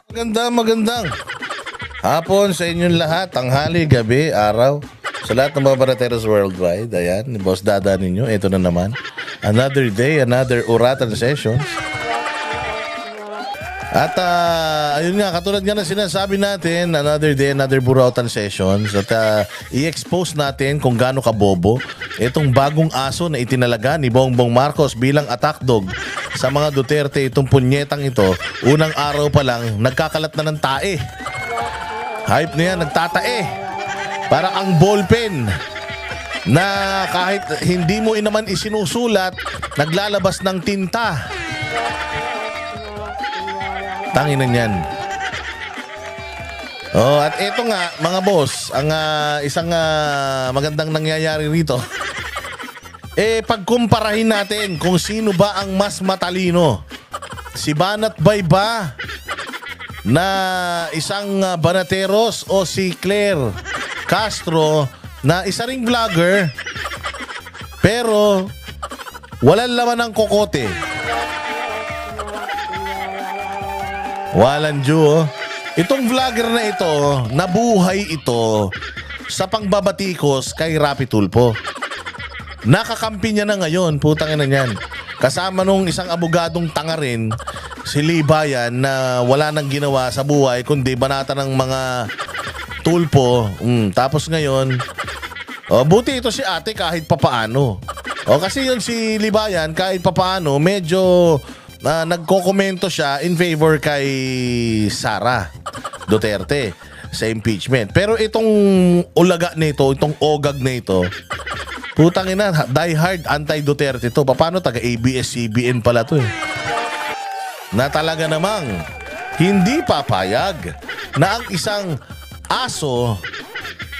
Magandang hapon sa inyong lahat, tanghali, gabi, araw. Sa lahat ng mga barateros worldwide, ayan, ni Boss Dada ninyo, ito na naman. Another day, another uratan session. At ayun nga, katulad nga na sinasabi natin, another day, another burautan sessions. At i-expose natin kung gaano kabobo itong bagong aso na itinalaga ni Bongbong Marcos bilang attack dog sa mga Duterte. Itong punyetang ito, unang araw pa lang, nagkakalat na ng tae. Hype na yan, nagtatae. Para ang ballpen na kahit hindi mo naman isinusulat, naglalabas ng tinta. Tanginan yan. Oh, at eto nga, mga boss, ang isang magandang nangyayari rito. Pagkumparahin natin kung sino ba ang mas matalino. Si Banat Bay ba na isang Banateros o si Claire Castro na isa ring vlogger pero walang laman ng kokote. Walang Diyo. Itong vlogger na ito, nabuhay ito sa pangbabatikos kay Rapi Tulfo. Nakakampi niya na ngayon, putang ina niyan. Kasama nung isang abogadong tanga rin, si Libayan, na wala nang ginawa sa buhay kundi banata ng mga Tulfo. Tapos ngayon, buti ito si ate kahit papaano. Kasi yun si Libayan kahit papaano, medyo nagkokomento siya in favor kay Sara Duterte sa impeachment. Pero itong ulaga nito, itong ogag na ito, putang ina, die hard anti-Duterte to. Paano taga ABS-CBN pala to na talaga namang hindi papayag na ang isang aso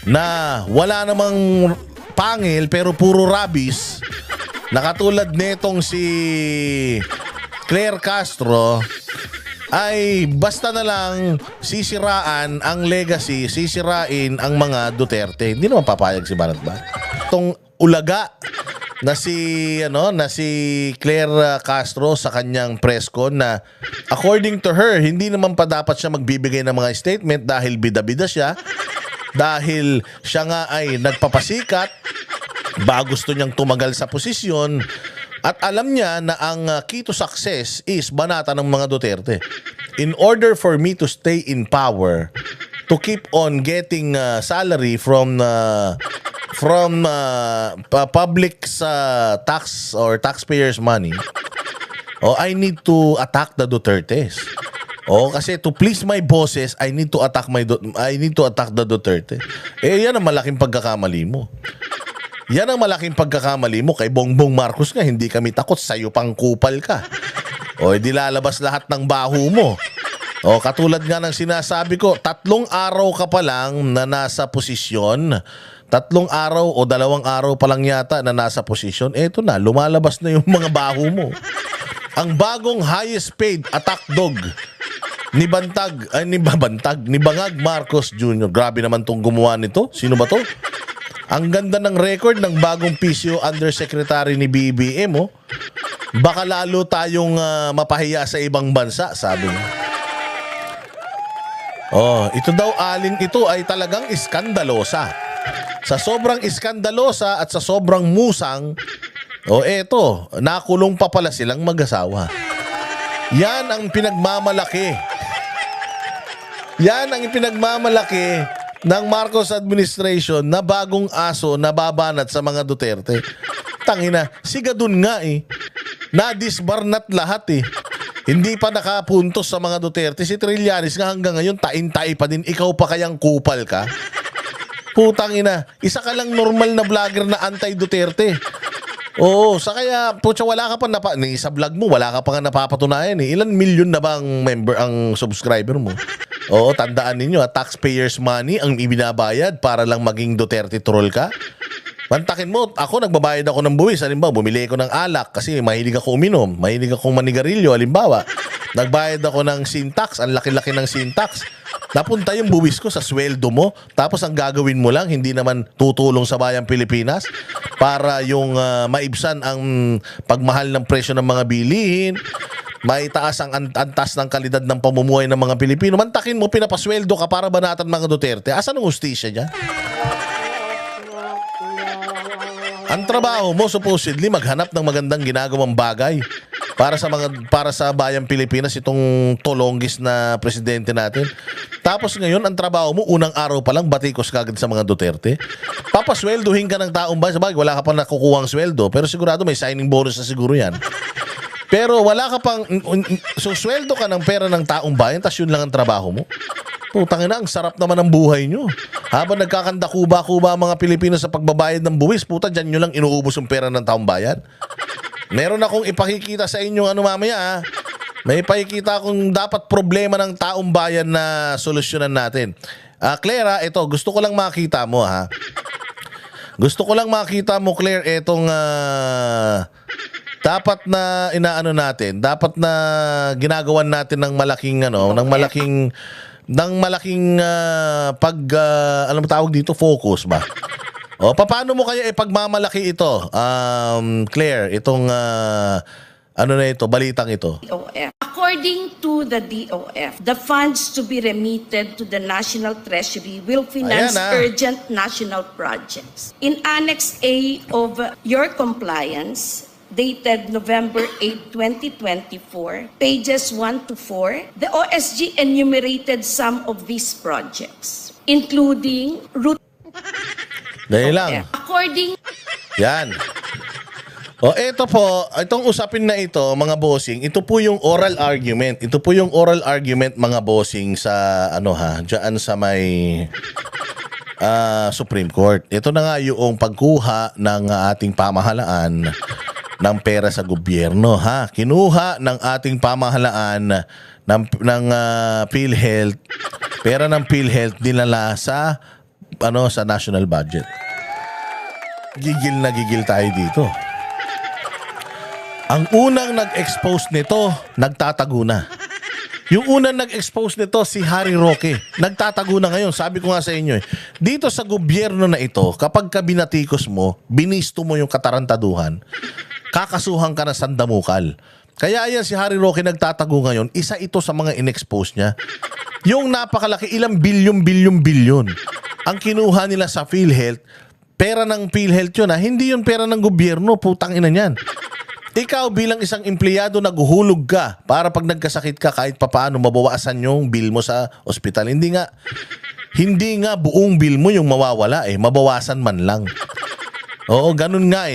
na wala namang pangil pero puro rabies na katulad netong si Claire Castro ay basta na lang sisiraan ang legacy, sisirain ang mga Duterte. Hindi naman papayag si Banat ba? Itong ulaga na si Claire Castro sa kanyang press con na according to her, hindi naman pa dapat siya magbibigay ng mga statement dahil bida-bida siya, dahil siya nga ay nagpapasikat, ba gusto niyang tumagal sa posisyon. At alam niya na ang key to success is banata ng mga Duterte. In order for me to stay in power, to keep on getting salary from public tax or taxpayers' money, I need to attack the Dutertes. Kasi to please my bosses, I need to attack the Duterte. Yan ang malaking pagkakamali mo. Yan ang malaking pagkakamali mo kay Bongbong Marcos nga. Hindi kami takot, sa'yo pang kupal ka. Di lalabas lahat ng baho mo. Katulad nga ng sinasabi ko, 3 araw ka pa lang na nasa posisyon. 3 araw o 2 araw pa lang yata na nasa posisyon. Eto na, lumalabas na yung mga baho mo. Ang bagong highest paid attack dog ni Bangag Marcos Jr. Grabe naman tong gumawa nito. Sino ba to? Ang ganda ng record ng bagong PCO Undersecretary ni BBM. Baka lalo tayong mapahiya sa ibang bansa, sabi niya. Ito daw ito ay talagang iskandalosa. Sa sobrang iskandalosa at sa sobrang musang, eto, nakulong pa pala silang mag-asawa. Yan ang pinagmamalaki. Yan ang pinagmamalaki ng Marcos administration na bagong aso na babanat sa mga Duterte. Tangina, sigadun nga na-disbarnat lahat Hindi pa nakapuntos sa mga Duterte. Si Trillanes nga hanggang ngayon tain-tai pa din. Ikaw pa kayang kupal ka? Putang ina, isa ka lang normal na vlogger na anti-Duterte. Sa kaya, wala ka pa sa vlog mo, wala ka pa nga napapatunayan Ilan milyon na ba ang subscriber mo? Tandaan ninyo, taxpayers money ang ibinabayad para lang maging Duterte troll ka. Mantakin mo, ako nagbabayad ako ng buwis. Halimbawa, bumili ako ng alak kasi mahilig ako uminom, mahilig akong manigarilyo. Halimbawa, nagbayad ako ng sin tax, ang laki-laki ng sin tax. Napunta yung buwis ko sa sweldo mo, tapos ang gagawin mo lang, hindi naman tutulong sa bayang Pilipinas para yung maibsan ang pagmahal ng presyo ng mga bilihin, maitaas ang antas ng kalidad ng pamumuhay ng mga Pilipino. Mantakin mo, pinapasweldo ka para banatan mga Duterte. Asan ang hustisya dyan? Ang trabaho mo supposedly maghanap ng magandang ginagawang bagay para sa bayang Pilipinas, itong tolonggis na presidente natin. Tapos ngayon ang trabaho mo unang araw pa lang batikos kagad sa mga Duterte. Papasweldohin ka ng taong bayan. Sabagay, wala ka pa nakukuhang sweldo, pero sigurado may signing bonus na siguro yan. Pero wala ka pang sweldo ka ng pera ng taong bayan, tas yun lang ang trabaho mo. Putang ina, ang sarap naman ng buhay nyo. Habang nagkakanda kuba-kuba ang mga Pilipino sa pagbabayad ng buwis, puta, dyan nyo lang inuubos yung pera ng taong bayan. Meron akong ipakikita sa inyo mamaya, ha? May ipakikita akong dapat problema ng taong bayan na solusyonan natin. Claire, ito, gusto ko lang makita mo, ha? Gusto ko lang makita mo, Claire, itong dapat na inaano natin, dapat na ginagawan natin ng malaking alam mo tawag dito, focus ba? O paano mo kaya ipagmamalaki ito, Claire, itong balitang ito? DOF. According to the DOF, the funds to be remitted to the National Treasury will finance urgent national projects. In Annex A of your compliance, dated November 8, 2024, pages 1 to 4, the OSG enumerated some of these projects, including route. Dahil lang. According. Yan. O ito po, itong usapin na ito, mga bossing, ito po yung oral argument. Ito po yung oral argument, mga bossing, sa diyan sa may Supreme Court. Ito na nga yung pagkuha ng ating pamahalaan ng pera sa gobyerno, ha. Kinuha ng ating pamahalaan ng PhilHealth, pera ng PhilHealth dinala sa sa national budget. Gigil na gigil tayo dito. Ang unang nag-expose nito, nagtatago na. Yung unang nag-expose nito, si Harry Roque. Nagtatago na ngayon. Sabi ko nga sa inyo, dito sa gobyerno na ito, kapag kabinatikos mo, binisto mo yung katarantaduhan, kakasuhan ka na sandamukal. Kaya yan si Harry Roque nagtatago ngayon, isa ito sa mga in-expose niya. Yung napakalaki, ilang bilyon. Ang kinuha nila sa PhilHealth, pera ng PhilHealth yun, hindi yun pera ng gobyerno, putang ina niyan. Ikaw bilang isang empleyado, naghuhulog ka para pag nagkasakit ka kahit papaano mabawasan yung bill mo sa ospital. Hindi nga buong bill mo yung mawawala, mabawasan man lang. Oo, ganun nga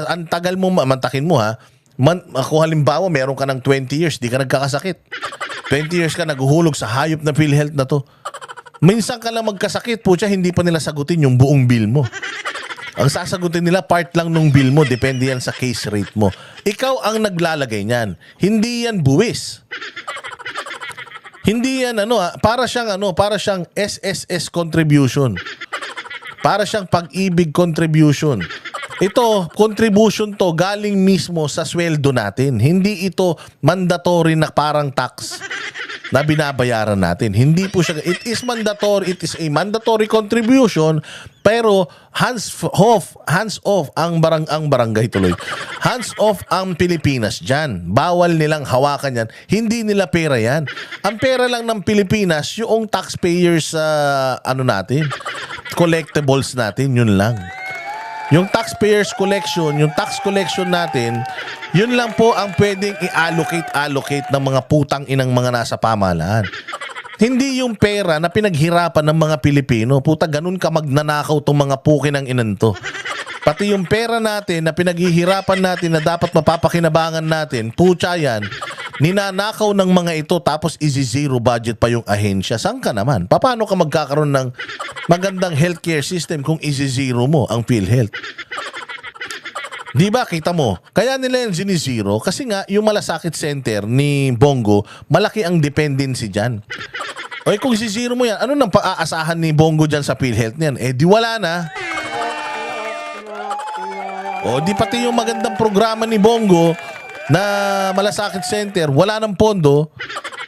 ang tagal mo, mantakin mo, ha. Kung halimbawa, meron ka ng 20 years, di ka nagkakasakit. 20 years ka naghuhulog sa hayop na PhilHealth na to. Minsan ka lang magkasakit, putya, hindi pa nila sagutin yung buong bill mo. Ang sasagutin nila, part lang nung bill mo, depende yan sa case rate mo. Ikaw ang naglalagay niyan. Hindi yan buwis. Hindi yan para siyang SSS contribution. Para siyang pag-ibig contribution. Ito, contribution to galing mismo sa sweldo natin. Hindi ito mandatory na parang tax na binabayaran natin. Hindi po siya, it is a mandatory contribution, pero hands off ang barangay tuloy. Hands off ang Pilipinas dyan. Bawal nilang hawakan yan. Hindi nila pera yan. Ang pera lang ng Pilipinas, yung taxpayers natin, collectibles natin, yun lang. Yung taxpayers collection, yung tax collection natin, yun lang po ang pwedeng i-allocate ng mga putang inang mga nasa pamahalaan. Hindi yung pera na pinaghirapan ng mga Pilipino. Puta, ganun ka magnanakaw tong mga pukin ng inanto. Pati yung pera natin na pinaghihirapan natin na dapat mapapakinabangan natin, putya yan, ninanakaw ng mga ito tapos zero budget pa yung ahensya. Saan ka naman? Paano ka magkakaroon ng magandang healthcare system kung zero mo ang PhilHealth? Di ba, kita mo? Kaya nila yung zero kasi nga yung malasakit center ni Bongo, malaki ang dependency dyan. O kung zero mo yan, ano nang paaasahan ni Bongo dyan sa PhilHealth niyan? Di wala na. O di pati yung magandang programa ni Bongo na malasakit center, wala ng pondo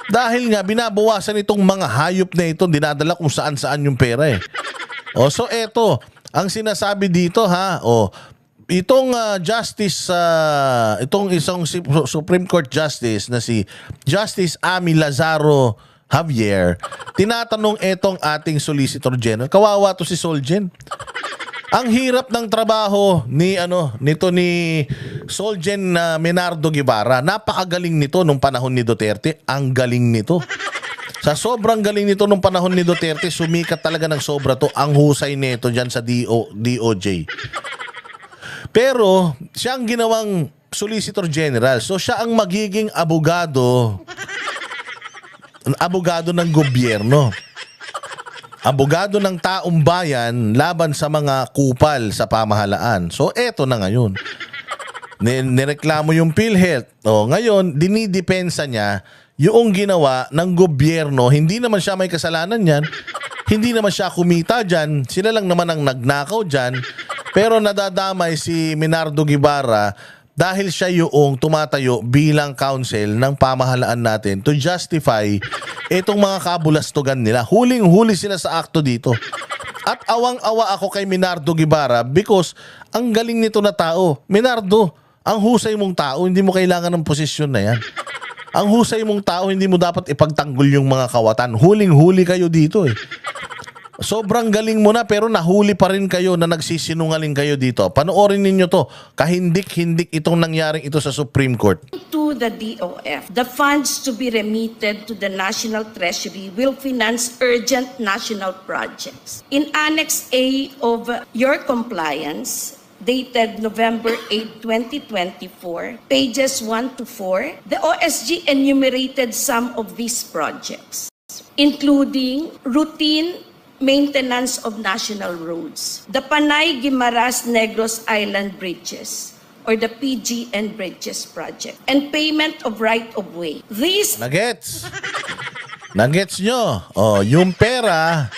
dahil nga binabawasan itong mga hayop na ito, dinadala kung saan-saan yung pera . So eto, ang sinasabi dito, itong itong isang Supreme Court Justice na si Justice Amy Lazaro Javier, tinatanong etong ating Solicitor General. Kawawa to si Solgen. Ang hirap ng trabaho ni Solgen Menardo Guevara. Napakagaling nito nung panahon ni Duterte. Ang galing nito. Sa sobrang galing nito nung panahon ni Duterte, sumikat talaga ng sobra to. Ang husay nito dyan sa DOJ. Pero siya ang ginawang Solicitor General. So siya ang magiging abogado ng gobyerno. Abogado ng taong bayan laban sa mga kupal sa pamahalaan. So eto na ngayon. Nireklamo yung PhilHealth. Ngayon, dinidepensa niya yung ginawa ng gobyerno. Hindi naman siya may kasalanan yan. Hindi naman siya kumita dyan. Sila lang naman ang nagnakaw dyan. Pero nadadamay si Menardo Guevara dahil siya yung tumatayo bilang counsel ng pamahalaan natin to justify itong mga kabulastugan nila. Huling-huli sila sa akto dito. At awang-awa ako kay Menardo Guevara because ang galing nito na tao. Menardo, ang husay mong tao, hindi mo kailangan ng posisyon na yan. Ang husay mong tao, hindi mo dapat ipagtanggol yung mga kawatan. Huling-huli kayo dito eh. Sobrang galing mo na pero nahuli pa rin kayo na nagsisinungaling kayo dito. Panoorin ninyo to. Kahindik-hindik itong nangyaring ito sa Supreme Court. To the DOF, the funds to be remitted to the National Treasury will finance urgent national projects. In Annex A of your compliance, dated November 8, 2024, pages 1 to 4, the OSG enumerated some of these projects, including routine maintenance of national roads, the Panay-Guimaras Negros Island Bridges, or the PGN Bridges project, and payment of right-of-way. These... Nagets? Nagets nyo? Yung pera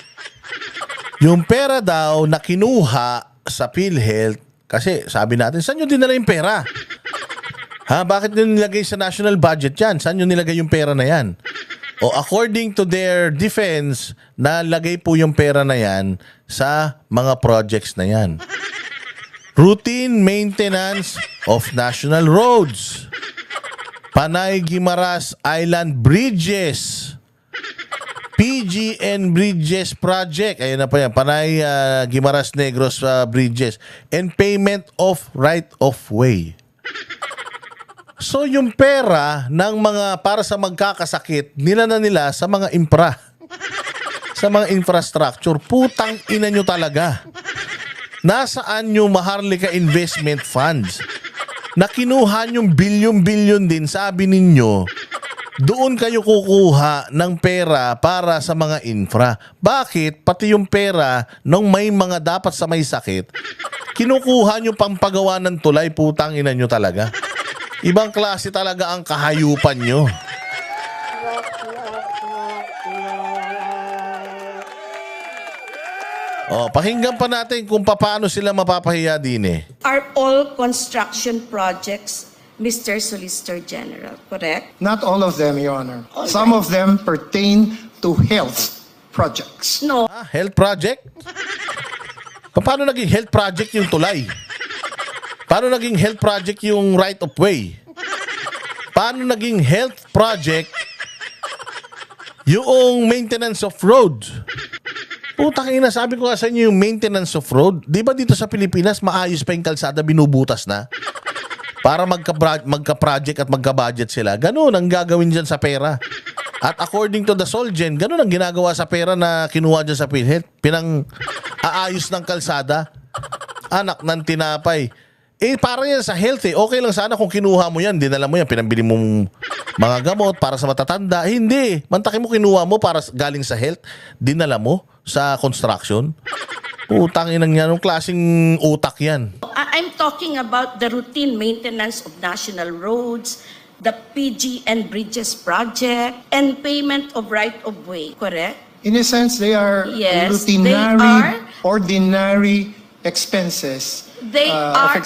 daw na kinuha sa PhilHealth, kasi sabi natin, saan nyo dinala yung pera? Bakit nyo nilagay sa national budget yan? Saan nyo nilagay yung pera na yan? According to their defense, nalagay po yung pera na yan sa mga projects na yan. Routine maintenance of national roads. Panay-Guimaras Island Bridges. PGN Bridges Project. Ayun na pa yan. Panay-Guimaras Negros Bridges. And payment of right-of-way. So yung pera ng mga para sa magkakasakit, nila sa mga sa mga infrastructure. Putang ina nyo talaga. Nasaan yung Maharlika Investment Funds? Na kinuha yung bilyon-bilyon din, sabi ninyo, doon kayo kukuha ng pera para sa mga infra. Bakit? Pati yung pera nung may mga dapat sa may sakit, kinukuha nyo pang pagawa ng tulay. Putang ina nyo talaga. Ibang klase talaga ang kahayupan nyo. Pakinggan pa natin kung paano sila mapapahiya din eh. Are all construction projects, Mr. Solicitor General, correct? Not all of them, Your Honor. Some of them pertain to health projects. No. Health project? Paano naging health project yung tulay? Paano naging health project yung right of way? Paano naging health project yung maintenance of road? Putang ina, sabi ko nga sa inyo yung maintenance of road. Di ba dito sa Pilipinas, maayos pa yung kalsada, binubutas na? Para magka-project at magka-budget sila. Ganun ang gagawin dyan sa pera. At according to the Solgen, ganun ang ginagawa sa pera na kinuha dyan sa PhilHealth. Pinang-aayos ng kalsada. Anak ng tinapay. Para yan sa health eh. Okay lang sana kung kinuha mo yan, dinala mo yan, pinambili mong mga gamot para sa matatanda. Hindi. Mantakin mo kinuha mo para galing sa health, dinala mo sa construction. Utang inang yan. Anong klaseng utak yan? I'm talking about the routine maintenance of national roads, the PGN Bridges project, and payment of right-of-way, correct? In a sense, they are Yes, routinary, they are. ordinary expenses. They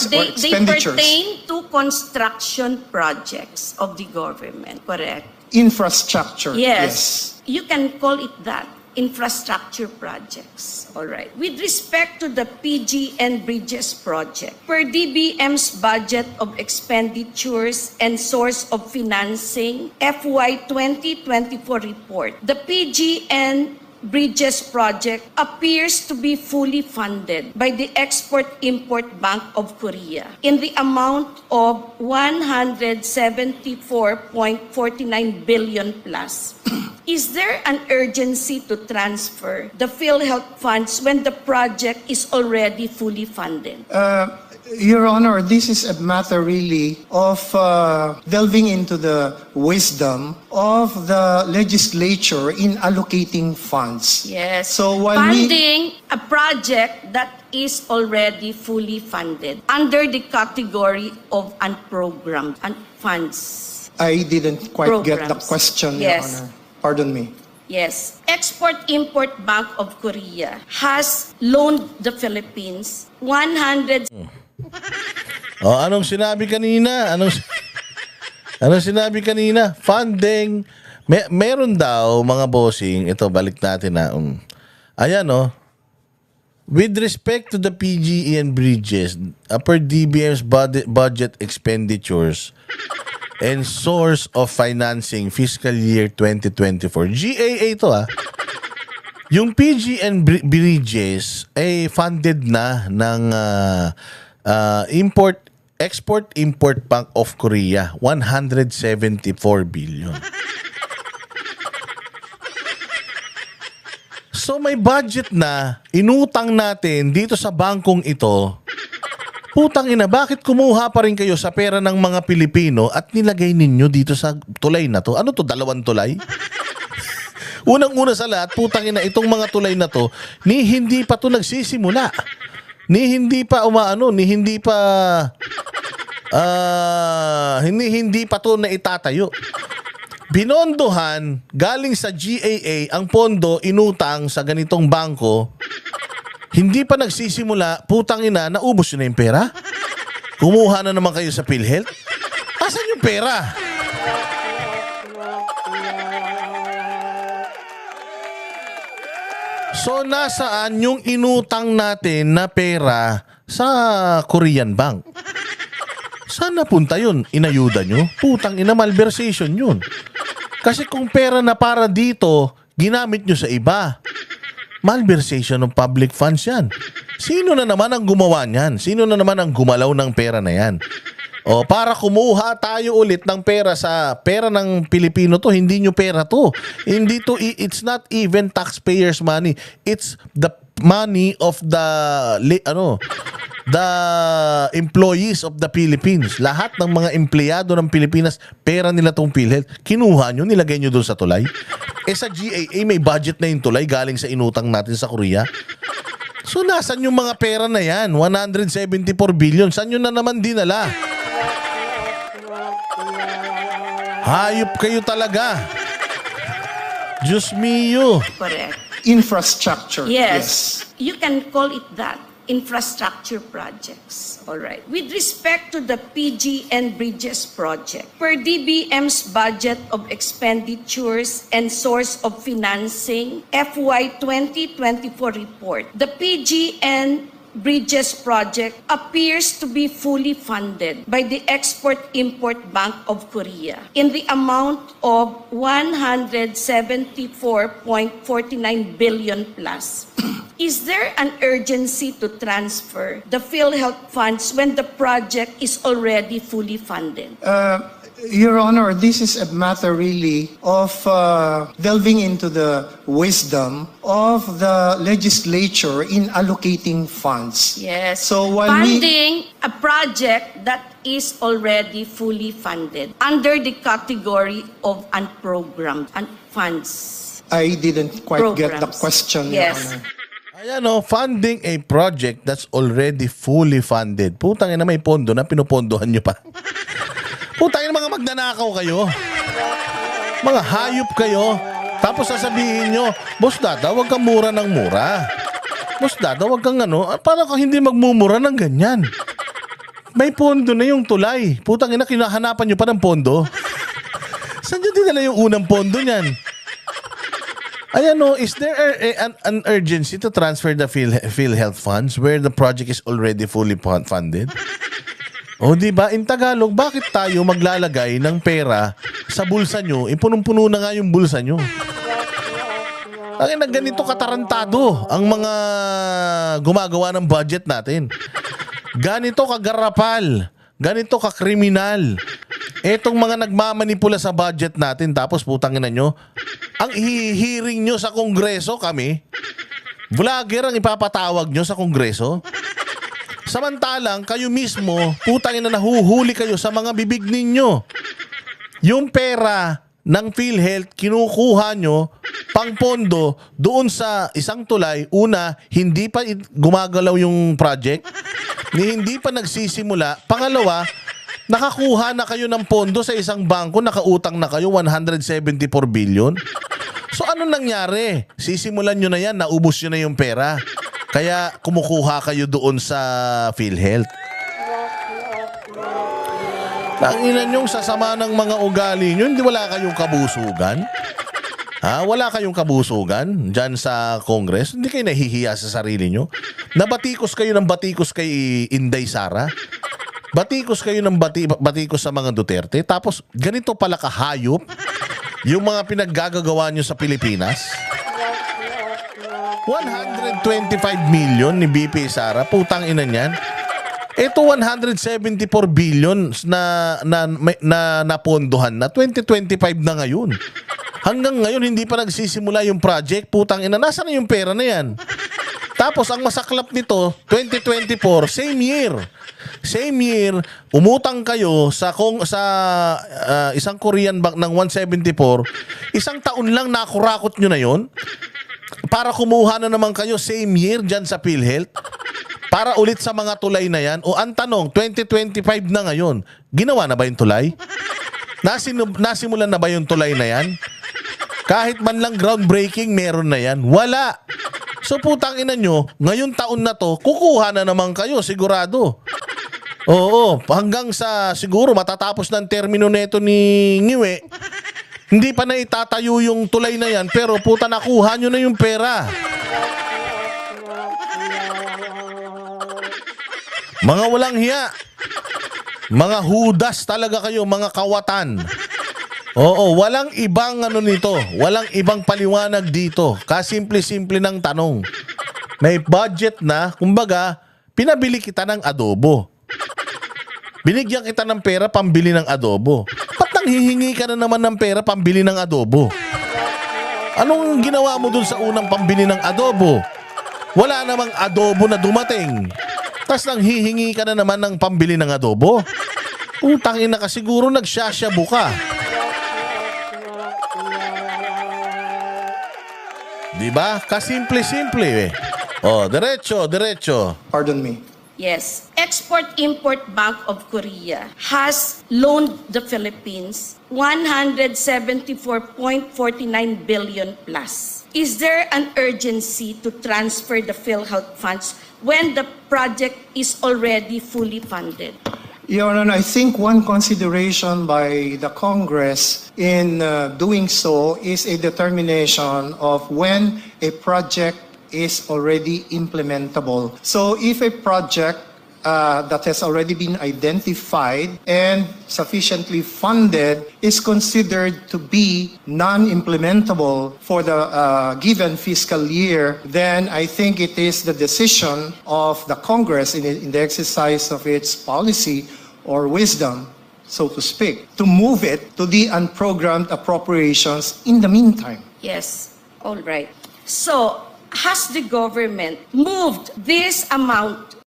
they expenditures. pertain to construction projects of the government, correct? Infrastructure. Yes. You can call it that. infrastructure projects. All right. With respect to the PG and Bridges project, per DBM's budget of expenditures and source of financing FY 2024 report, the PG and Bridges project appears to be fully funded by the Export-Import Bank of Korea in the amount of 174.49 billion plus. Is there an urgency to transfer the PhilHealth funds when the project is already fully funded? Your Honor, this is a matter really of delving into the wisdom of the legislature in allocating funds. Yes. So while funding a project that is already fully funded under the category of unprogrammed funds. I didn't quite get the Programs. question, Yes. Your Honor. Pardon me. Yes. Export-Import Bank of Korea has loaned the Philippines 100 Oh, anong sinabi kanina? Anong sinabi kanina? Funding. Meron daw mga bossing. Ito, balik natin na. Ayan, oh. With respect to the PGE and Bridges, per DBM's budget expenditures and source of financing fiscal year 2024. GAA to, ah. Yung PG and Bridges ay funded na ng Export-Import Bank of Korea, 174 billion. So may budget na inutang natin dito sa bangkong ito. Putang ina, bakit kumuha pa rin kayo sa pera ng mga Pilipino at nilagay ninyo dito sa tulay na to? Ano to, 2 tulay? Unang-una sa lahat, putang ina, itong mga tulay na to, hindi pa to nagsisimula. Hindi pa to na itatayo. Binondohan galing sa GAA ang pondo inutang sa ganitong bangko. Hindi pa nagsisimula, putang ina, naubos yun na yung pera. Kumuha na naman kayo sa PhilHealth. Asan yung pera? So, nasaan yung inutang natin na pera sa Korean Bank? Saan napunta yun? Inayuda nyo? Putang ina, malversation yun. Kasi kung pera na para dito, ginamit nyo sa iba. Malversation ng public funds yan. Sino na naman ang gumawa niyan? Sino na naman ang gumalaw ng pera na yan? O para kumuha tayo ulit ng pera sa pera ng Pilipino to, hindi nyo pera to. Hindi to, it's not even taxpayers' money. It's the money of the employees of the Philippines. Lahat ng mga empleyado ng Pilipinas, pera nila tong PhilHealth. Kinuha nyo, nilagay nyo doon sa tulay. Sa GAA, may budget na yung tulay galing sa inutang natin sa Korea. So, nasan yung mga pera na yan? 174 billion. Saan yun na naman dinala? Hayop kayo talaga. Diyos mio. correct. Infrastructure. Yes. You can call it that. Infrastructure projects. All right. With respect to the PG and Bridges project, per DBM's budget of expenditures and source of financing FY 2024 report, the PG and Bridges project appears to be fully funded by the Export-Import Bank of Korea in the amount of 174.49 billion plus. Is there an urgency to transfer the PhilHealth funds when the project is already fully funded? Your Honor, this is a matter really of delving into the wisdom of the legislature in allocating funds. Yes. So while funding a project that is already fully funded under the category of unprogrammed funds. I didn't quite get the Programs. question, Yes. Your Honor. Ayan o, funding a project that's already fully funded. Putang ina, may pondo na pinupondohan nyo pa. Putang ina, mga magnanakaw kayo. Mga hayop kayo. Tapos sasabihin nyo, Boss Dada, wag kang mura ng mura. Boss Dada, wag kang para kang hindi magmumura ng ganyan. May pondo na yung tulay. Putang ina, kinahanapan nyo pa ng pondo. Saan nyo dinala yung unang pondo niyan? Ayan no, is there an urgency to transfer the PhilHealth funds where the project is already fully funded? O di ba, in Tagalog, bakit tayo maglalagay ng pera sa bulsa nyo? Punong-puno na nga yung bulsa nyo. Ang ina, ganito katarantado ang mga gumagawa ng budget natin. Ganito kagarapal, ganito kakriminal. Etong mga nagmamanipula sa budget natin, tapos putangin na nyo, ang hihiring nyo sa Kongreso kami, vlogger ang ipapatawag nyo sa Kongreso. Samantalang kayo mismo, putangin na nahuhuli kayo sa mga bibig ninyo. Yung pera ng PhilHealth, kinukuha nyo pang pondo doon sa isang tulay. Una, hindi pa gumagalaw yung project, hindi pa nagsisimula. Pangalawa, nakakuha na kayo ng pondo sa isang bangko, nakautang na kayo 174 billion. So ano nangyari? Sisimulan nyo na yan, naubos nyo na yung pera. Kaya kumukuha kayo doon sa PhilHealth. Tanginan yung sasama ng mga ugali nyo, hindi wala kayong kabusugan. Wala kayong kabusugan dyan sa Congress. Hindi kayo nahihiya sa sarili nyo. Nabatikos kayo ng batikos kay Inday Sara. Batikos kayo ng batikos sa mga Duterte. Tapos ganito pala kahayop yung mga pinaggagawa nyo sa Pilipinas. 125 million ni BP Sara. Putang ina niyan. Ito 174 billion na napondohan na. 2025 na ngayon. Hanggang ngayon hindi pa nagsisimula yung project. Putang ina, nasaan na yung pera na yan? Tapos ang masaklap nito, 2024, same year, umutang kayo sa isang Korean bank ng 174, isang taon lang nakurakot nyo na yon para kumuha na naman kayo same year dyan sa PhilHealth para ulit sa mga tulay na yan. O ang tanong, 2025 na ngayon, ginawa na ba yung tulay? Nasimulan na ba yung tulay na yan? Kahit man lang groundbreaking, meron na yan? Wala. So putang ina nyo, ngayong taon na to, kukuha na naman kayo, sigurado. Oo, hanggang sa siguro matatapos ng termino neto ni Ngiwe, hindi pa na itatayo yung tulay na yan, pero puta nakuha nyo na yung pera. Mga walang hiya. Mga hudas talaga kayo, mga kawatan. Oo, walang ibang nito. Walang ibang paliwanag dito. Kasimple-simple ng tanong. May budget na, kumbaga, pinabili kita ng adobo. Binigyan kita ng pera pambili ng adobo. Ba't nang hihingi ka na naman ng pera pambili ng adobo? Anong ginawa mo dun sa unang pambili ng adobo? Wala namang adobo na dumating. Tapos nang hihingi ka na naman ng pambili ng adobo? Utangin na ka, siguro nagsasyabu ka. Diba? Kasimple-simple eh. Oh, diretso. Pardon me. Yes. Export-Import Bank of Korea has loaned the Philippines 174.49 billion plus. Is there an urgency to transfer the PhilHealth funds when the project is already fully funded? Your Honor, I think one consideration by the Congress in doing so is a determination of when a project is already implementable. So if a project that has already been identified and sufficiently funded is considered to be non-implementable for the given fiscal year, then I think it is the decision of the Congress in the exercise of its policy or wisdom, so to speak, to move it to the unprogrammed appropriations in the meantime. Yes. All right. So, has the government moved this amount?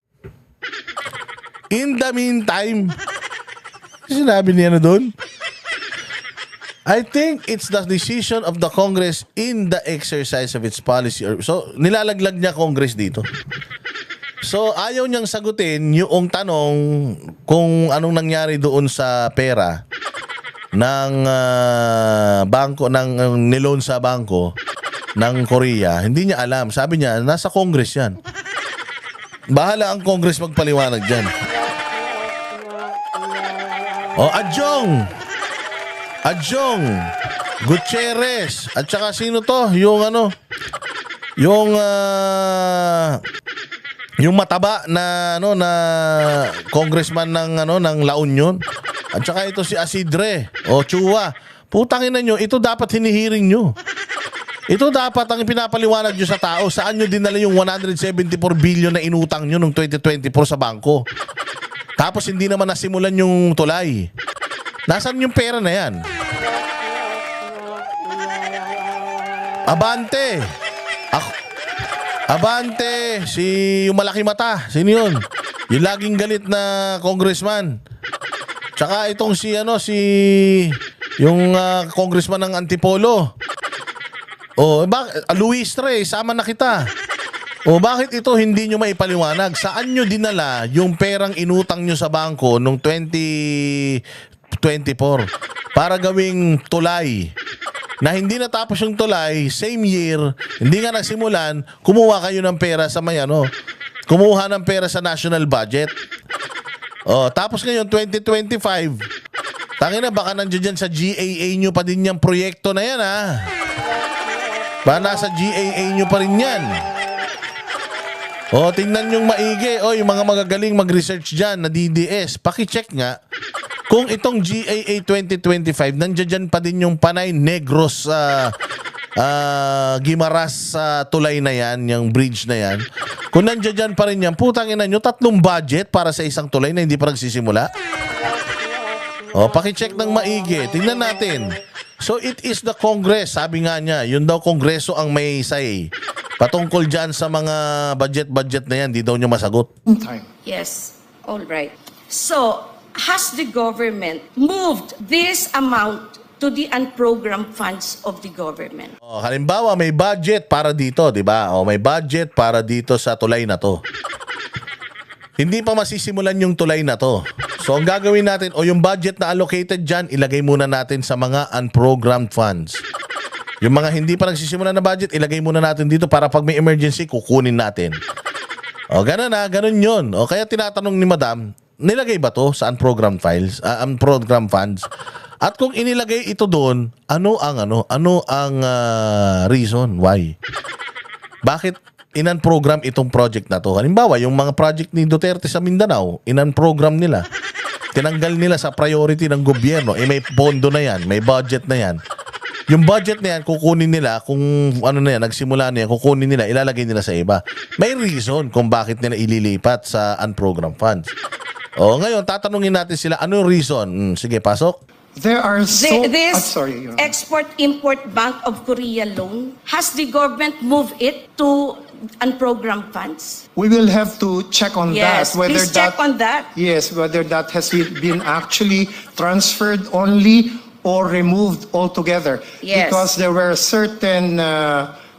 In the meantime, sinabi niya na doon? I think it's the decision of the Congress in the exercise of its policy. So, nilalaglag niya Congress dito. So, ayaw niyang sagutin yung tanong kung anong nangyari doon sa pera ng bangko, ng niloan sa bangko ng Korea. Hindi niya alam. Sabi niya, nasa Congress yan. Bahala ang Congress magpaliwanag dyan. O, Adjong! Gutierrez. At saka sino to? Yung ano? Yung mataba na ano na congressman ng ano ng La Union. At saka ito si Asidre o Chua. Putangin na nyo, ito dapat hinihiring nyo. Ito dapat ang pinapaliwanag nyo sa tao. Saan nyo dinala yung 174 billion na inutang nyo noong 2024 sa bangko? Tapos hindi naman nasimulan yung tulay. Nasaan yung pera na yan? Abante! Abante! Yung malaki mata. Sino yun? Yung laging galit na congressman. Tsaka itong yung congressman ng Antipolo. Luis Rey, sama na kita. Bakit ito hindi nyo maipaliwanag? Saan nyo dinala yung perang inutang nyo sa bangko noong 2024 para gawing tulay? Na hindi natapos yung tulay, same year, hindi nga nagsimulan, kumuha kayo ng pera sa kumuha ng pera sa national budget. Tapos ngayon, 2025, tangina baka nandiyan dyan sa GAA nyo pa din yung proyekto na yan, ha? Baka nasa GAA nyo pa rin yan. Tingnan yung maigi. Yung mga magagaling mag-research dyan na DDS, pakicheck nga kung itong GAA 2025, nandiyan pa din yung Panay Negros Guimaras tulay na yan, yung bridge na yan. Kung nandiyan pa rin yan, putangin na nyo, 3 budget para sa isang tulay na hindi pa nagsisimula. Pakicheck ng maigi. Tingnan natin. So it is the Congress, sabi nga niya, yun daw Kongreso ang may say. Patungkol dyan sa mga budget na yan, di daw niya masagot. Time. Yes, all right. So, has the government moved this amount to the unprogrammed funds of the government? Halimbawa, may budget para dito, di ba? May budget para dito sa tulay na to. Hindi pa masisimulan yung tulay na to. So, ang gagawin natin, yung budget na allocated dyan, ilagay muna natin sa mga unprogrammed funds. Yung mga hindi pa nagsisimulan na budget, ilagay muna natin dito para pag may emergency, kukunin natin. Ganun yun. Kaya tinatanong ni Madam, nilagay ba to sa unprogrammed funds? At kung inilagay ito doon, ano ang reason why? Bakit in-unprogram itong project na to? Halimbawa, yung mga project ni Duterte sa Mindanao, in-unprogram nila. Tinanggal nila sa priority ng gobyerno. May pondo na yan, may budget na yan. Yung budget na yan, kukunin nila, kung nagsimula na yan, kukunin nila, ilalagay nila sa iba. May reason kung bakit nila ililipat sa unprogrammed funds. Ngayon, tatanungin natin sila, anong reason? Sige, pasok. There are This Export-Import Bank of Korea loan, has the government moved it to unprogrammed funds? We will have to check on Yes, that. please check on that. Yes, whether that has been actually transferred only or removed altogether. Yes. Because there were certain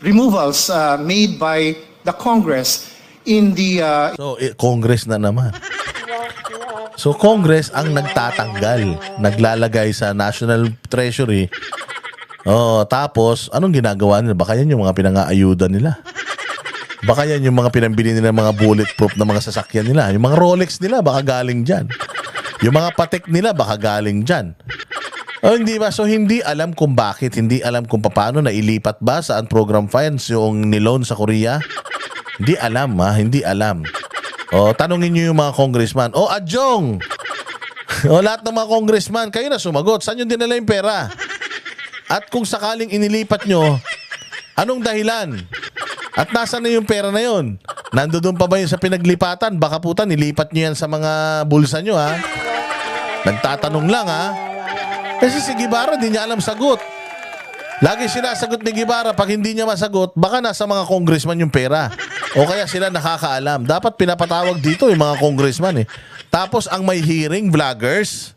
removals made by the Congress in the... So, Congress na naman. So, Congress ang nagtatanggal, naglalagay sa National Treasury. Tapos, anong ginagawa nila? Baka yan yung mga pinang-aayuda nila. Baka yan yung mga pinambili nila, mga bulletproof na mga sasakyan nila. Yung mga Rolex nila, baka galing dyan. Yung mga Patek nila, baka galing dyan. Hindi ba? So, hindi alam kung bakit. Hindi alam kung paano na ilipat ba sa unprogrammed funds yung niloan sa Korea. Hindi alam, ha? Hindi alam. Tanungin nyo yung mga congressman. Adjong! Lahat ng mga congressman, kayo na sumagot. Saan yung dinala yung pera? At kung sakaling inilipat nyo, anong dahilan? At nasaan na yung pera na yun? Nandoon pa ba yun sa pinaglipatan? Baka puta, nilipat nyo yan sa mga bulsa nyo, ha? Nagtatanong lang, ha? Kasi si Guevara, di niya alam sagot. Lagi sinasagot ni Guevara, pag hindi niya masagot, baka nasa mga congressman yung pera. O kaya sila nakakaalam. Dapat pinapatawag dito yung mga congressman, eh. Tapos ang may hearing, vloggers.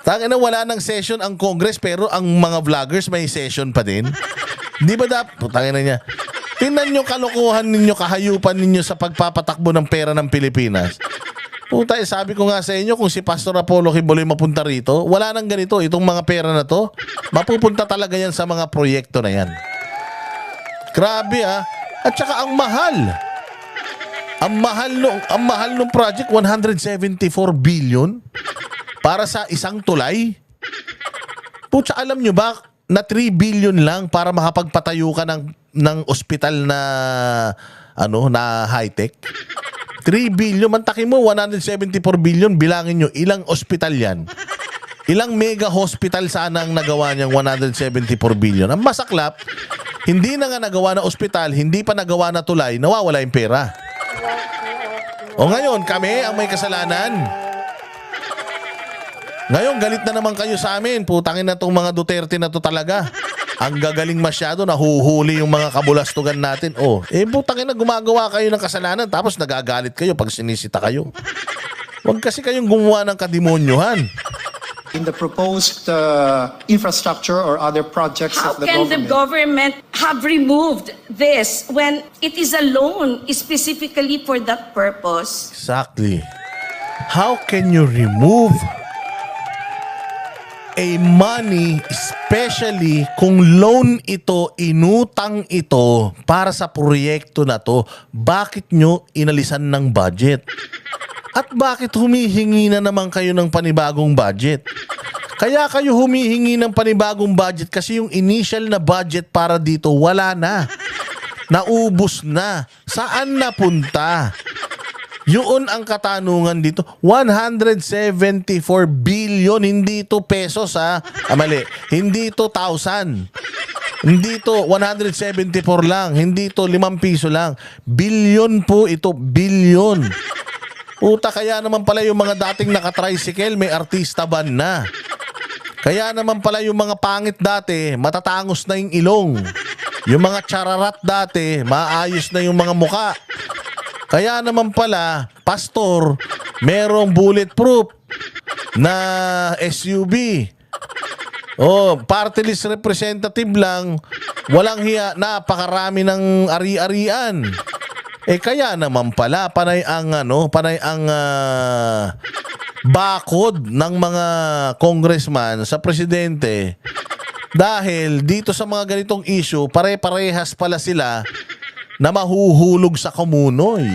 Tangina, wala nang session ang Congress, pero ang mga vloggers may session pa din. Di ba dapat? Tangina niya. Tingnan nyo kalokohan ninyo, kahayupan ninyo sa pagpapatakbo ng pera ng Pilipinas. Puta, sabi ko nga sa inyo, kung si Pastor Apollo Kibuloy mapunta rito, wala nang ganito. Itong mga pera na to, mapupunta talaga yan sa mga proyekto na yan. Grabe, ha? At saka ang mahal. Ang mahal nung project, 174 billion para sa isang tulay. Putsa, alam nyo ba na 3 billion lang para makapagpatayo ka ng ospital na na high-tech? 3 billion, mantakin mo, 174 billion, bilangin nyo, ilang ospital yan? Ilang mega hospital sana ang nagawa niyang 174 billion? Ang masaklap, hindi na nga nagawa na ospital, hindi pa nagawa na tulay, nawawala yung pera. O ngayon, kami ang may kasalanan. Ngayon, galit na naman kayo sa amin. Putangin na itong mga Duterte na to talaga. Ang gagaling masyado, nahuhuli yung mga kabulastugan natin. Putangin na gumagawa kayo ng kasalanan tapos nagagalit kayo pag sinisita kayo. Huwag kasi kayong gumawa ng kademonyuhan. In the proposed infrastructure or other projects How of the can the government. government have removed this when it is a loan specifically for that purpose? Exactly. How can you remove a money, especially kung loan ito, inutang ito para sa proyekto na to? Bakit nyo inalisan ng budget? At bakit humihingi na naman kayo ng panibagong budget? Kaya kayo humihingi ng panibagong budget kasi yung initial na budget para dito wala na. Naubos na. Saan napunta? Yun ang katanungan dito. 174 billion, hindi to pesos ha. Mali. Hindi to 1,000. Hindi to 174 lang. Hindi to 5 piso lang. Billion po ito. Billion. Puta, kaya naman pala yung mga dating naka-tricycle may artista ban na. Kaya naman pala yung mga pangit dati, matatangos na yung ilong. Yung mga chararat dati, maayos na yung mga muka. Kaya naman pala, pastor, merong bulletproof na SUV. Party list representative lang, walang hiya, napakarami ng ari-arian. Kaya naman pala, panay ang bakod ng mga congressman sa presidente. Dahil dito sa mga ganitong issue, pare-parehas pala sila na mahuhulog sa komunoy.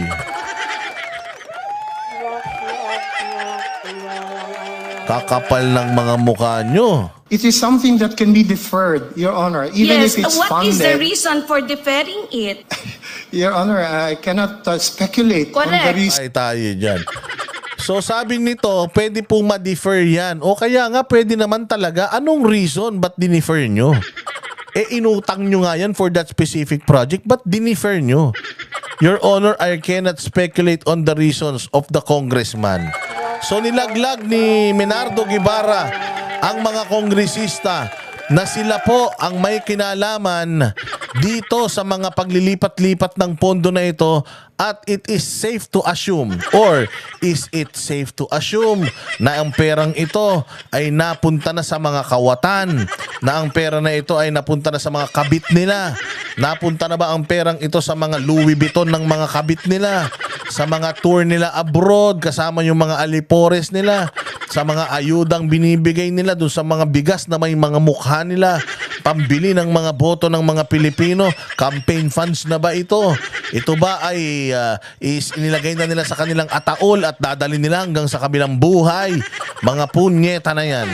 Kakapal ng mga mukha nyo. It is something that can be deferred, Your Honor, even Yes, if it's what funded. is the reason for deferring it? Your Honor, I cannot speculate on the Correct. reason. Ay tayo dyan. So sabi nito, pwede pong ma-defer yan. O kaya nga, pwede naman talaga. Anong reason ba't dinifer nyo? Inutang nyo nga yan for that specific project, but dinifer nyo. Your Honor, I cannot speculate on the reasons of the congressman. So nilaglag ni Menardo Guevara ang mga kongresista na sila po ang may kinalaman dito sa mga paglilipat-lipat ng pondo na ito, at it is safe to assume, or is it safe to assume na ang perang ito ay napunta na sa mga kawatan, na ang pera na ito ay napunta na sa mga kabit nila, napunta na ba ang perang ito sa mga Louis Vuitton ng mga kabit nila, sa mga tour nila abroad kasama yung mga alipores nila, sa mga ayudang binibigay nila doon sa mga bigas na may mga mukha nila, pambili ng mga boto ng mga Pilipino, campaign funds na ba ito? Ito ba ay inilagay na nila sa kanilang ataol at dadali nila hanggang sa kabilang buhay? Mga punyeta na yan.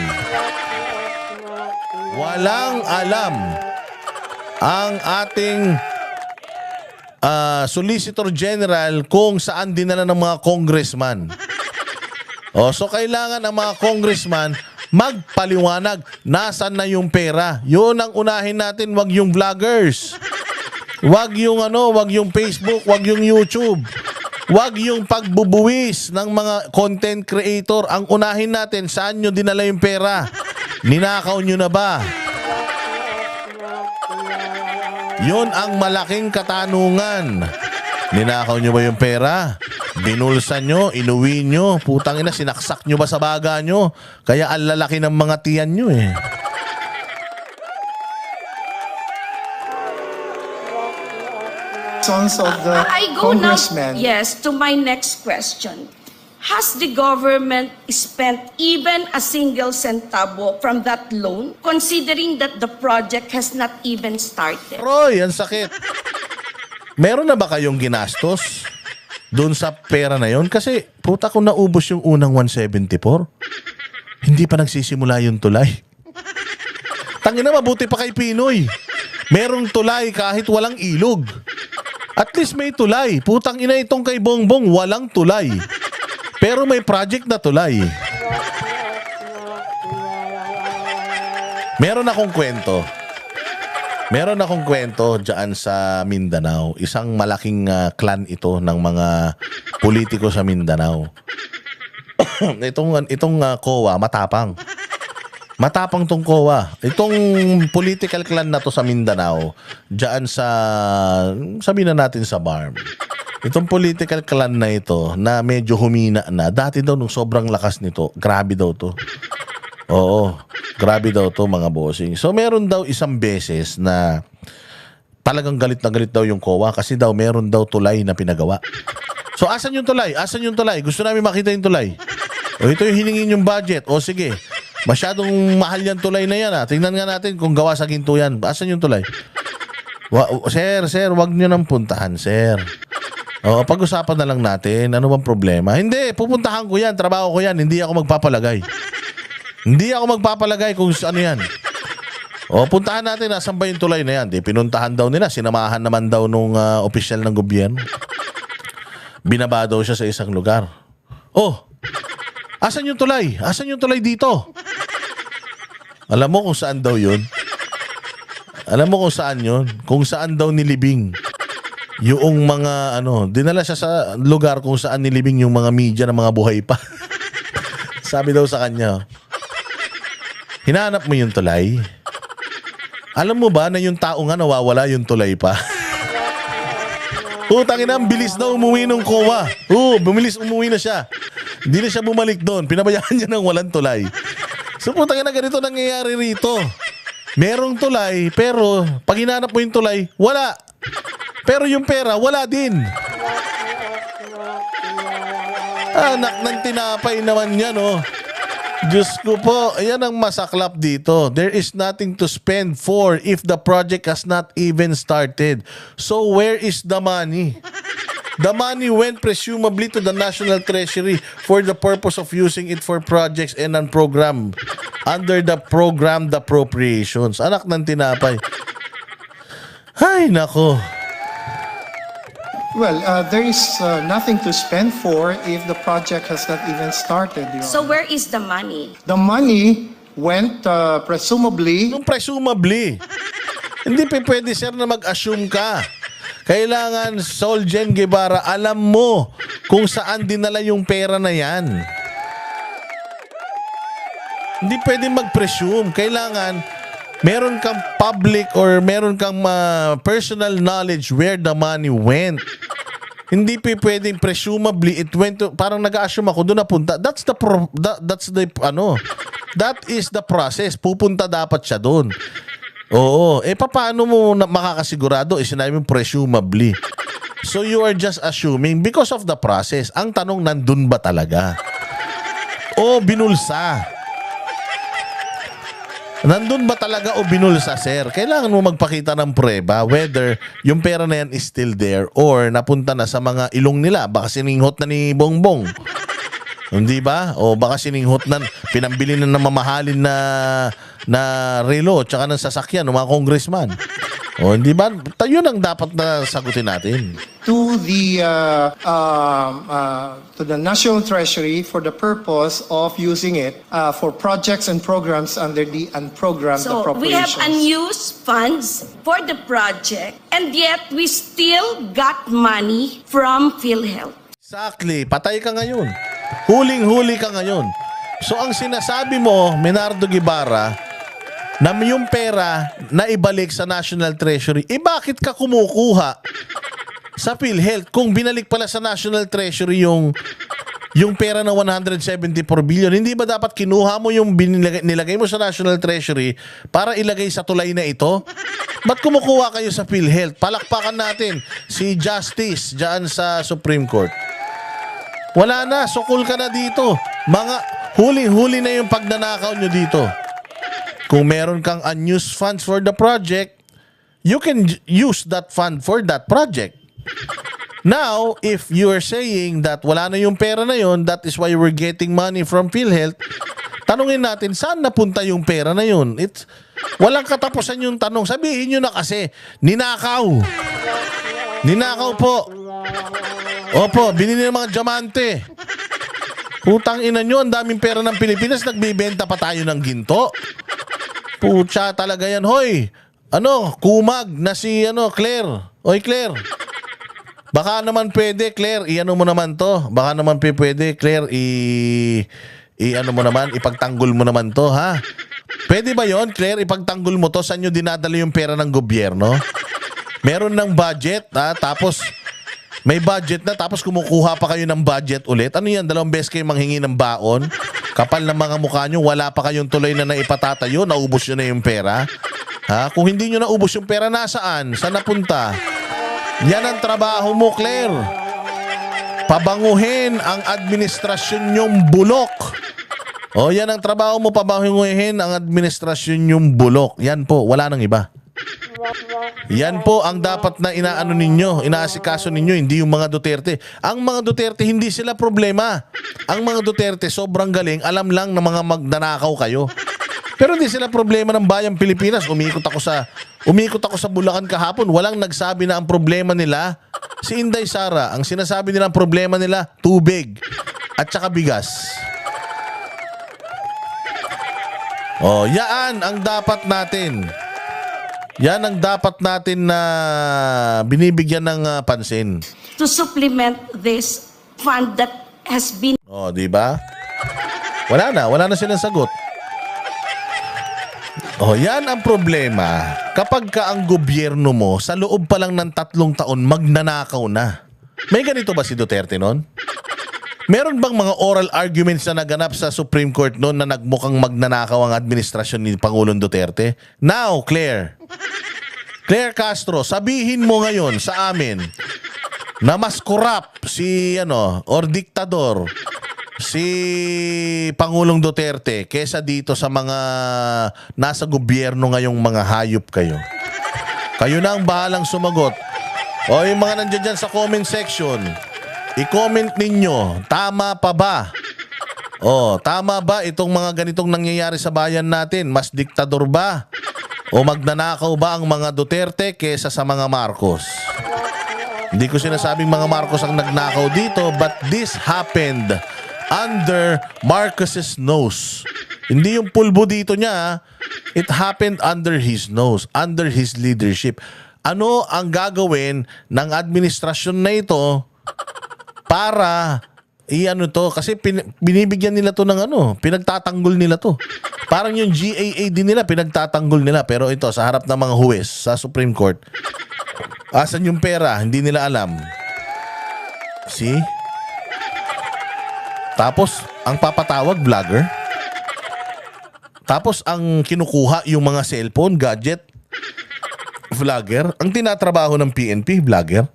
Walang alam ang ating Solicitor General kung saan dinala ng mga congressman. So kailangan ang mga congressman magpaliwanag nasan na yung pera. Yun ang unahin natin, wag yung vloggers. Wag yung wag yung Facebook, wag yung YouTube. Wag yung pagbubuwis ng mga content creator. Ang unahin natin, saan nyo dinala yung pera? Ninakaw nyo na ba? Yun ang malaking katanungan. Ninakaw nyo ba yung pera? Binulsan nyo? Inuwi nyo? Putang ina, sinaksak nyo ba sa baga nyo? Kaya ang lalaki ng mga tiyan nyo eh. Sons of the I go now, congressmen. yes, to my next question. Has the government spent even a single centavo from that loan, considering that the project has not even started? Roy, ang sakit. Meron na ba kayong ginastos doon sa pera na yon? Kasi puta kung naubos yung unang 174, hindi pa nagsisimula yung tulay. Tangina, mabuti pa kay Pinoy. Merong tulay kahit walang ilog. At least may tulay. Putang ina itong kay Bongbong, walang tulay. Pero may project na tulay. Meron akong kwento dyan sa Mindanao. Isang malaking clan ito ng mga politiko sa Mindanao. itong COA, matapang. Matapang tong COA. Itong political clan na to sa Mindanao, dyan sa, sabihin na natin sa BARM. Itong political clan na ito, na medyo humina na, dati daw nung sobrang lakas nito, grabe daw to. Oo, grabe daw to mga bossing. So meron daw isang beses na talagang galit na galit daw yung COA kasi daw meron daw tulay na pinagawa. So asan yung tulay? Asan yung tulay? Gusto namin makita yung tulay. O ito yung hiningin yung budget. O sige, masyadong mahal yan tulay na yan ha. Tingnan nga natin kung gawa sa ginto yan. Asan yung tulay? Sir, wag nyo nang puntahan, sir. O, pag-usapan na lang natin. Ano bang problema? Hindi, pupuntahan ko yan. Trabaho ko yan. Hindi ako magpapalagay. Hindi ako magpapalagay kung ano yan. O, puntahan natin, nasan ba yung tulay na yan? Di, pinuntahan daw nila, sinamahan naman daw nung opisyal ng gobyerno. Binaba daw siya sa isang lugar. Oh, asan yung tulay? Asan yung tulay dito? Alam mo kung saan daw yun? Alam mo kung saan yun? Kung saan daw nilibing yung mga dinala siya sa lugar kung saan nilibing yung mga media na mga buhay pa. Sabi daw sa kanya, hinanap mo yung tulay? Alam mo ba na yung tao nga nawawala yung tulay pa? Tangina, ang bilis na umuwi ng COA. Bumilis umuwi na siya. Hindi na siya bumalik doon. Pinabayaan niya ng walang tulay. So tangina, ganito nangyayari rito. Merong tulay, pero pag hinanap mo yung tulay, wala. Pero yung pera, wala din. Anak ng tinapay naman yan, oh. Diyos ko po, ayan ang masaklap dito. There is nothing to spend for if the project has not even started. So where is the money? The money went presumably to the National Treasury for the purpose of using it for projects and non-program under the programmed appropriations. Anak ng tinapay. Ay, nako. Well, there is nothing to spend for if the project has not even started. Your So Honor. where is the money? The money went presumably. Nung presumably, hindi pa pwede sir na mag-assume ka. Kailangan, Soljen Guevara, alam mo kung saan dinala yung pera na yan. Hindi pwede mag-presume. Kailangan, meron kang public or meron kang personal knowledge where the money went. Hindi pa pwedeng presumably it went to, parang nag-assume ako doon napunta. That is the process. Pupunta dapat siya doon. Oo. Paano mo makakasigurado? Sinabi mo presumably. So you are just assuming because of the process. Ang tanong, nandun ba talaga? O binulsa? Nandun ba talaga o binulsa, sir? Kailangan mo magpakita ng prueba whether yung pera na yan is still there or napunta na sa mga ilong nila. Baka sininghot na ni Bongbong. Hindi ba? O baka sininghot na, pinambili na ng mamahalin na relo tsaka ng sasakyan ng mga congressman. O hindi ba? Yun ang dapat na sagutin natin. To the National Treasury for the purpose of using it for projects and programs under the unprogrammed So we have appropriations. unused funds for the project, and yet we still got money from PhilHealth. Exactly. Patay ka ngayon. Huling-huli ka ngayon. So ang sinasabi mo, Menardo Guevara, na yung pera na ibalik sa National Treasury, bakit ka kumukuha sa PhilHealth kung binalik pala sa National Treasury yung pera na 174 billion? Hindi ba dapat kinuha mo yung nilagay mo sa National Treasury para ilagay sa tulay na ito? Ba't kumukuha kayo sa PhilHealth? Palakpakan natin si Justice dyan sa Supreme Court. Wala na, sukol ka na dito. Mga huling-huli na yung pagnanakaw nyo dito. Kung meron kang unused funds for the project, you can use that fund for that project. Now, if you are saying that wala na yung pera na yun, that is why we're getting money from PhilHealth, tanungin natin, saan napunta yung pera na yun? Walang katapusan yung tanong. Sabihin nyo na kasi, ninakaw. Ninakaw po. Opo, binili ng mga diamante. Putang ina nyo, ang daming pera ng Pilipinas, nagbibenta pa tayo ng ginto. Pucha talaga yan. Hoy, kumag na si Claire. Oy, Claire. Baka naman pwede, Claire, i-ano mo naman to. Baka naman pwede, Claire, i-ano mo naman, ipagtanggol mo naman to, ha? Pwede ba yon, Claire, ipagtanggol mo to? Saan nyo dinadala yung pera ng gobyerno? Meron ng budget, ha? Tapos, may budget na, tapos kumukuha pa kayo ng budget ulit. Ano yan, 2 beses kayo manghingi ng baon? Kapal ng mga mukha nyo, wala pa kayong tuloy na naipatatayo, naubos nyo na yung pera. Ha? Kung hindi nyo naubos yung pera, nasaan? Saan napunta? Yan ang trabaho mo, Claire. Pabanguhin ang administrasyon nyong bulok. O, yan ang trabaho mo, pabanguhin ang administrasyon nyong bulok. Yan po, wala nang iba. Yan po ang dapat na inaano ninyo, inaasikaso ninyo, hindi yung mga Duterte. Ang mga Duterte, hindi sila problema. Ang mga Duterte, sobrang galing, alam lang na mga magnanakaw kayo. Pero hindi sila problema ng bayang Pilipinas. Umikot ako sa Bulacan kahapon, walang nagsabi na ang problema nila si Inday Sara. Ang sinasabi nila ang problema nila, tubig at saka bigas. Oh, yan ang dapat natin. Yan ang dapat natin na binibigyan ng pansin. To supplement this fund that has been... Oh, di ba? Wala na silang sagot. Oh, yan ang problema. Kapag ka ang gobyerno mo, sa loob pa lang ng 3 taon, magnanakaw na. May ganito ba si Duterte noon? Meron bang mga oral arguments na naganap sa Supreme Court noon na nagmukhang magnanakaw ang administrasyon ni Pangulong Duterte? Now, Claire Castro, sabihin mo ngayon sa amin na mas corrupt si or diktador si Pangulong Duterte kesa dito sa mga nasa gobyerno ngayong mga hayop kayo. Kayo na ang bahalang sumagot. O yung mga nandiyan dyan sa comment section, i-comment ninyo, tama pa ba? O, tama ba itong mga ganitong nangyayari sa bayan natin? Mas diktador ba? O magnanakaw ba ang mga Duterte kesa sa mga Marcos? Hindi ko sinasabing mga Marcos ang nagnakaw dito, but this happened under Marcos's nose. Hindi yung pulbo dito niya. It happened under his nose, under his leadership. Ano ang gagawin ng administrasyon na ito para to? Kasi binibigyan nila to ng pinagtatanggol nila to. Parang yung GAAD nila, pinagtatanggol nila. Pero ito, sa harap ng mga huwes sa Supreme Court, asan yung pera? Hindi nila alam. See? Tapos, ang papatawag, vlogger. Tapos, ang kinukuha, yung mga cellphone, gadget, vlogger. Ang tinatrabaho ng PNP, vlogger.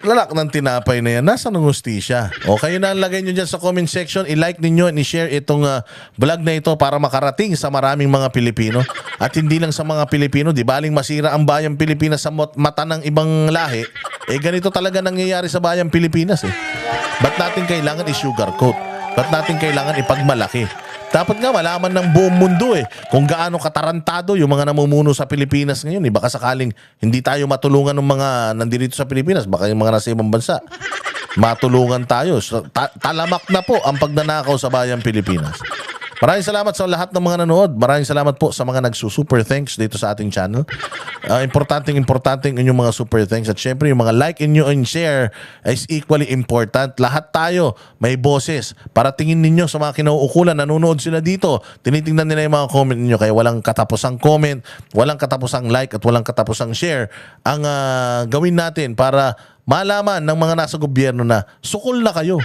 Lalak ng tinapay na yan, nasa ng hustisya. O kayo na lagay nyo dyan sa comment section, i-like ninyo and i-share itong vlog na ito para makarating sa maraming mga Pilipino. At hindi lang sa mga Pilipino, di baling masira ang bayang Pilipinas sa mata ng ibang lahi. Ganito talaga nangyayari sa bayang Pilipinas Ba't natin kailangan i-sugarcoat? Ba't natin kailangan ipagmalaki? Dapat nga malaman ng buong mundo kung gaano katarantado yung mga namumuno sa Pilipinas ngayon. Baka sakaling hindi tayo matulungan ng mga nandito sa Pilipinas, baka yung mga nasa ibang bansa. Matulungan tayo. So, talamak na po ang pagnanakaw sa bayang Pilipinas. Maraming salamat sa lahat ng mga nanood. Maraming salamat po sa mga nagsusuper thanks dito sa ating channel. Importante inyong mga super thanks. At syempre yung mga like inyo and share is equally important. Lahat tayo may boses. Para tingin ninyo sa mga kinauukulan, nanonood sila dito. Tinitingnan nila yung mga comment ninyo. Kaya walang katapusang comment, walang katapusang like at walang katapusang share ang gawin natin para malaman ng mga nasa gobyerno na sukol na kayo.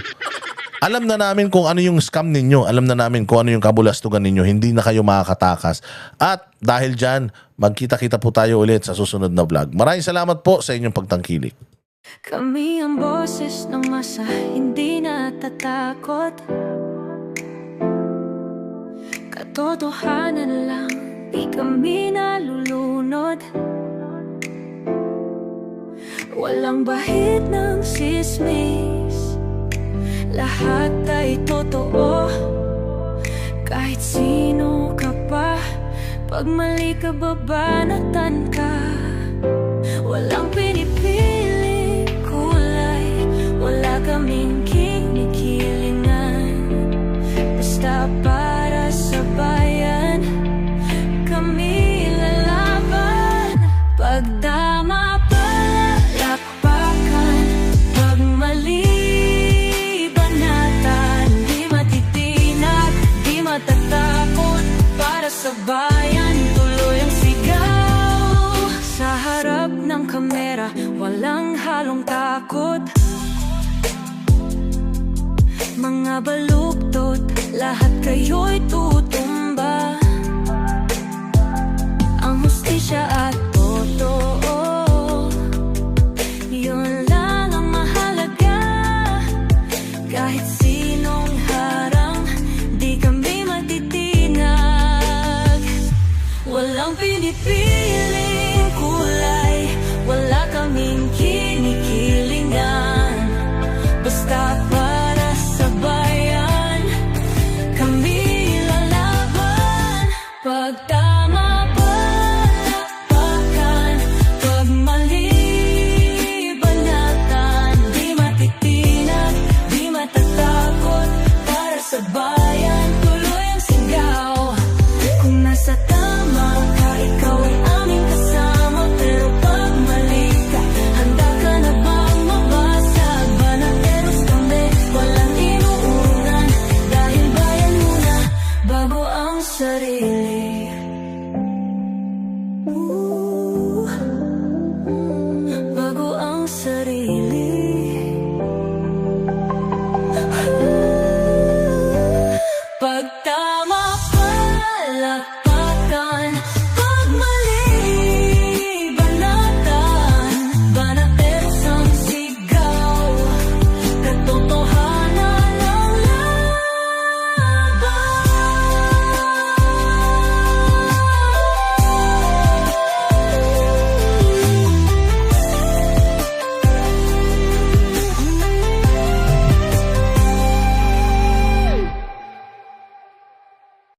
Alam na namin kung ano yung scam ninyo. Alam na namin kung ano yung kabulastugan ninyo. Hindi na kayo makakatakas. At dahil dyan, magkita-kita po tayo ulit sa susunod na vlog. Maraming salamat po sa inyong pagtangkilik. Kami ang boses ng masa, hindi natatakot. Katotohanan lang, di kami nalulunod. Walang bahid ng sismis, lahat ay totoo. Kahit sino ka pa, Pag mali ka, babanatan ka. Walang pinipiling kulay, wala kaming kinikilingan. Basta para sa bayan, kami lalaban. Pagdama palakpakan, pag mali banatan. Di matitinag, di matatakot, para sa bayan tuloy ang sigaw. Sa harap ng kamera, walang halong takot. Mga baluktot, lahat kayo'y tutumba. Ang hustisya at totoo, yun lang ang mahalaga. Kahit sinong harang, di kami matitinag. Walang pinipiling kulay, wala kaming